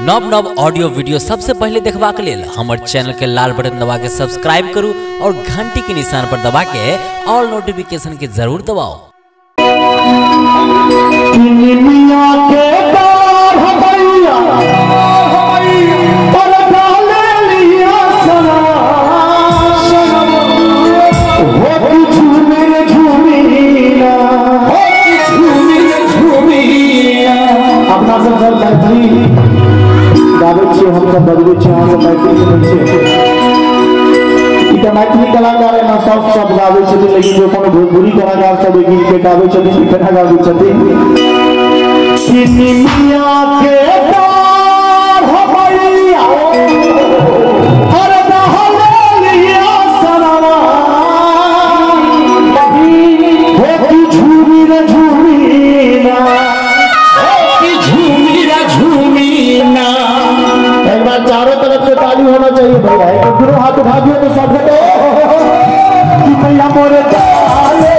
नव नव audio video सबसे पहले देखबा के लेल हमर चैनल के लाल बटन दबा के सब्सक्राइब करू और घंटी के निशान पर दबा के ऑल नोटिफिकेशन के जरूर दबाओ। हम सब बजबै छी, हम सब मैथिली सुनै छी। ई त मैथिली कलाकार है ना, सब गाबै छथिन, लेकिन जो कोनो भोजपुरी कलाकार सब गीत के गाबै छथिन केना गाबै छथिन कि निमिया के डार हो भैया अरे दहलिया सनवा हो की झूमी रे झूमी ना, हो की झूमी रे झूमी ना। एक बार चारों तरफ से ताली होना चाहिए भैया, एक दोनों हाथ उठा दिए तो सब कि भैया मोरे डाले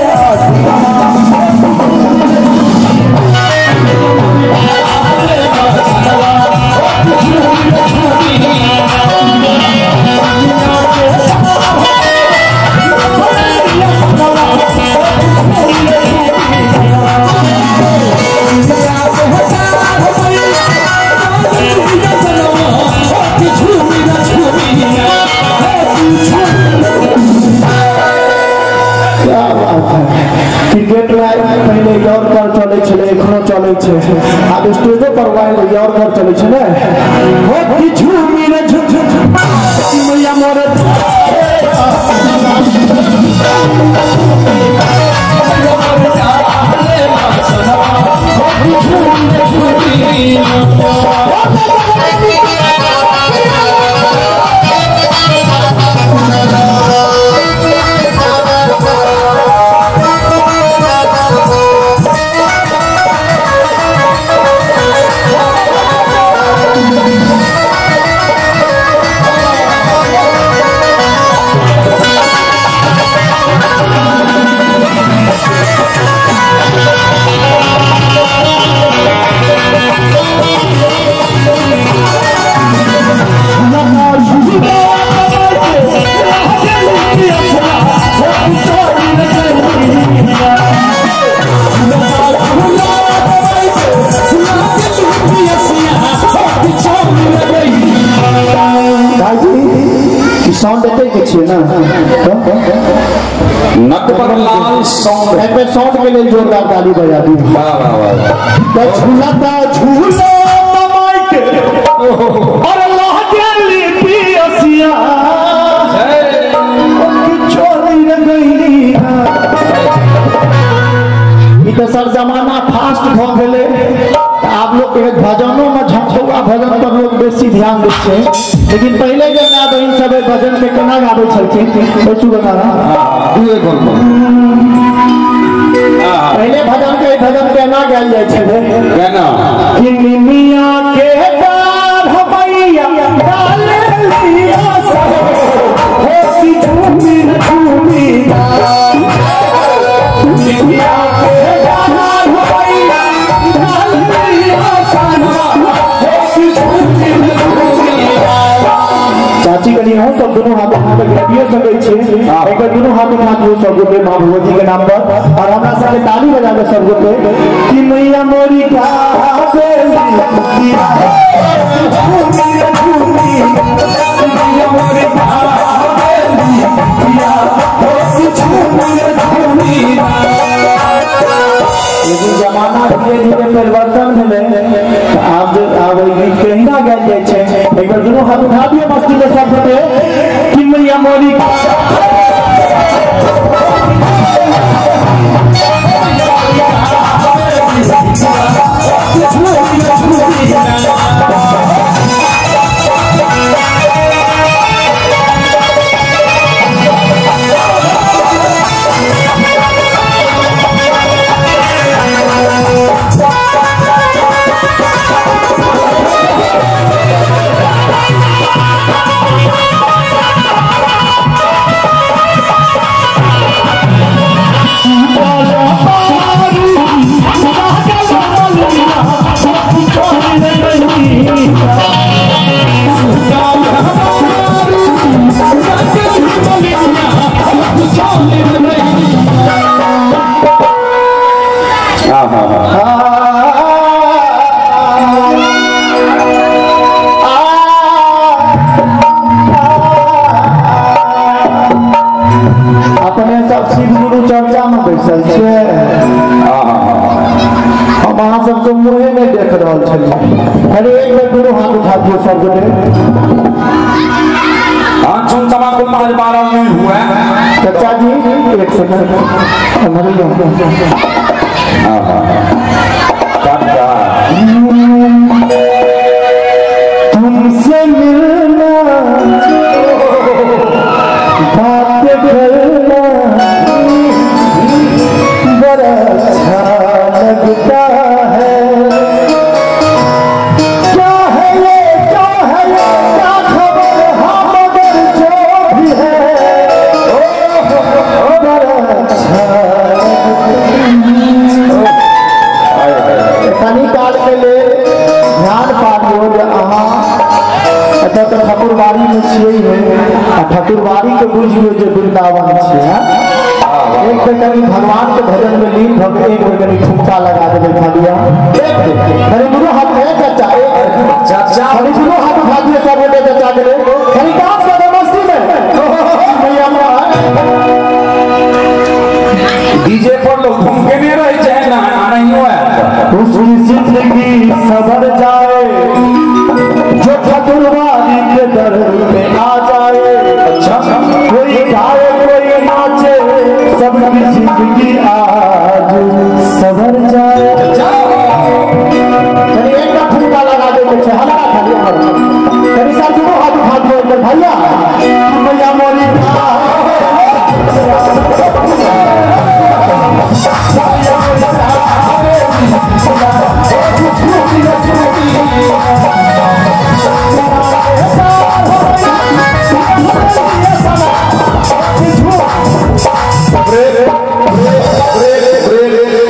क्रिकेट पहले यौर कर चले छले, एखनो चले छे, आब स्टेजो पर वाइल यौर कर चले छे ने हो कि झूमी रे झूम मैया मोरे साउंड देते के छिए ना नक पर लाल साउंड एक बार साउंड के लिए जोरदार ताली बजा दी। वाह वाह वाह। तो झूलता झूलो माई के और अल्लाह के पियसिया छोड़ी रे गईली ई तो सर जमाना फास्ट भ गेले, आप लोग के भजनों में झंझुआ भजन पर लोग बेसी ध्यान दै छै, लेकिन पहले के ना बहन सब भजन में केना गाबै छलखिन ओसु गाना दुए बोल पहले भजन केना गायल जाय छले केना कि निमिया के डाल हो भैया डाले लिया सब हो की झूमी झूमी निमिया के डाल हो भैया डाले लिया सब हो की झूमी झूमी। चाची कनी हो सब दोनों हाथ उठा के गाबियो सकै छी, एक दोनों हाथ उठा दियो सब गोटे मां भगवती के नाम पर और हमरा साथे ताली बजा के सब गोटे कि मैया मोरी गावे मैया मोरी गावे मैया हो कुछ झूमी। लेकिन जमाना धीरे धीरे परिवर्तन भेले, आब गीत केहिना गायल जाय छै। एक बार दोनों हाथ उठा दिए मस्ती के साथ कि मैया मोरी दोनों हाथ उठा दिए सब गोटे। चुन तमा को 5-12 नहीं हुआ। चाचा जी एक सेकंड तुमसे मिलना बात करना बड़ा अच्छा लगता है। क्या है ये क्या खबर हाँ मगर जो भी है बड़ा अच्छा कनी काल के लिए ध्यान पालियो जे अहाँ एतऽ तऽ ठाकुरबाड़ी में छियै आ ठाकुरबाड़ी के बुझियो जे वृंदावन छै। एक बेर कनी भगवान के भजन में लीन भऽ के एक बेर कनी ठुमका लगा देबै खाली कनी दुनू हाथ में चाचा कनी दुनू हाथ उठा दिए सब गोटे चाचा के लिए कनी डांस कर दे मस्ती में भैया डीजे पर लोग घूम के नहीं रहे चाहे ना नहीं हुआ। उसकी जिंदगी सबर जाए जो ठाकुरबाड़ी के दर में आ जाए। अच्छा कोई गाए कोई नाचे सबकी जिंदगी आज सबर जाए। कहीं एक का ठुमका लगा दे कुछ हल्का खाली कहीं साथ दोनों हाथ उठा दो भैया भैया मोरी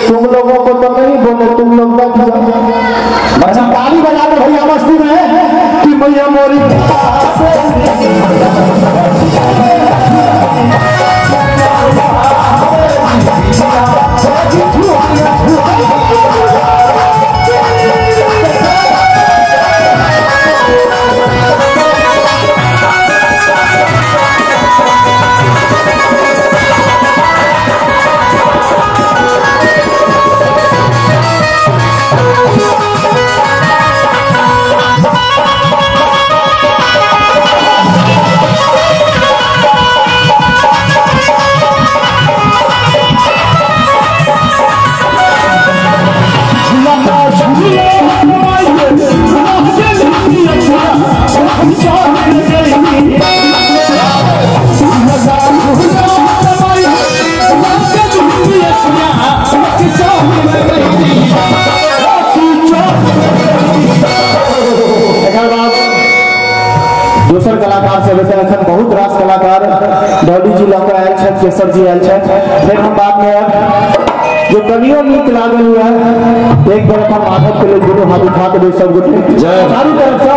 तुम लोगों को तो नहीं बोले तुम लोग बच्चा ताली बजा दो भैया मस्ती में कि भैया मोरी दोसर कलाकार से बेटा एखन बहुत रास कलाकार डॉली जी लग आयल छथि केशव जी आयल छथि फिर हम बात में जो कवियों नीक लागल हुआ एक बार अपन माधव के लिए दोनों हाथ उठा के सब गोटे चारों तरफ से